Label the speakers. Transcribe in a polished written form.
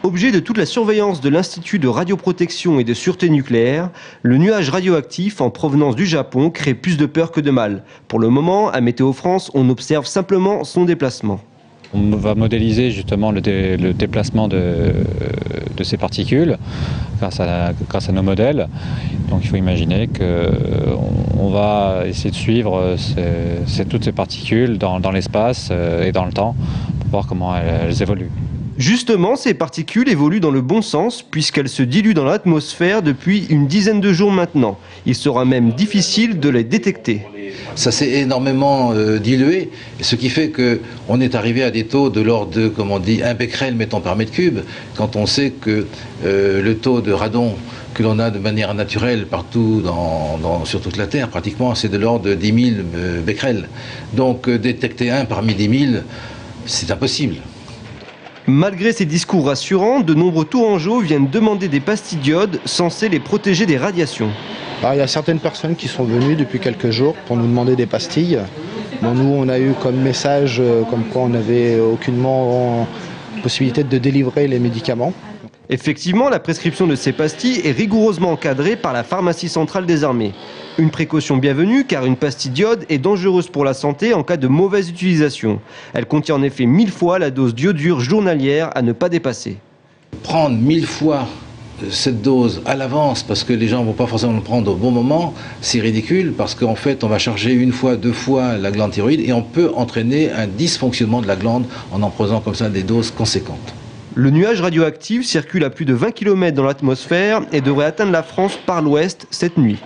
Speaker 1: Objet de toute la surveillance de l'Institut de radioprotection et de sûreté nucléaire, le nuage radioactif en provenance du Japon crée plus de peur que de mal. Pour le moment, à Météo France, on observe simplement son déplacement.
Speaker 2: On va modéliser justement le déplacement de ces particules grâce à nos modèles. Donc il faut imaginer qu'on va essayer de suivre toutes ces particules dans l'espace et dans le temps pour voir comment elles évoluent.
Speaker 1: Justement, ces particules évoluent dans le bon sens puisqu'elles se diluent dans l'atmosphère depuis une dizaine de jours maintenant. Il sera même difficile de les détecter.
Speaker 3: Ça s'est énormément dilué, ce qui fait qu'on est arrivé à des taux de l'ordre de, comme on dit, 1 becquerel mettons par mètre cube, quand on sait que le taux de radon que l'on a de manière naturelle partout sur toute la Terre, pratiquement, c'est de l'ordre de 10 000 becquerels. Donc détecter 1 parmi 10 000, c'est impossible.
Speaker 1: Malgré ces discours rassurants, de nombreux Tourangeaux viennent demander des pastilles d'iode censées les protéger des radiations.
Speaker 4: Alors, il y a certaines personnes qui sont venues depuis quelques jours pour nous demander des pastilles. Bon, nous, on a eu comme message comme quoi on n'avait aucunement possibilité de délivrer les médicaments.
Speaker 1: Effectivement, la prescription de ces pastilles est rigoureusement encadrée par la pharmacie centrale des armées. Une précaution bienvenue car une pastille d'iode est dangereuse pour la santé en cas de mauvaise utilisation. Elle contient en effet 1000 fois la dose d'iodure journalière à ne pas dépasser.
Speaker 3: Prendre 1000 fois cette dose à l'avance parce que les gens ne vont pas forcément le prendre au bon moment, c'est ridicule parce qu'en fait on va charger 1 fois, 2 fois la glande thyroïde et on peut entraîner un dysfonctionnement de la glande en prenant comme ça des doses conséquentes.
Speaker 1: Le nuage radioactif circule à plus de 20 km dans l'atmosphère et devrait atteindre la France par l'ouest cette nuit.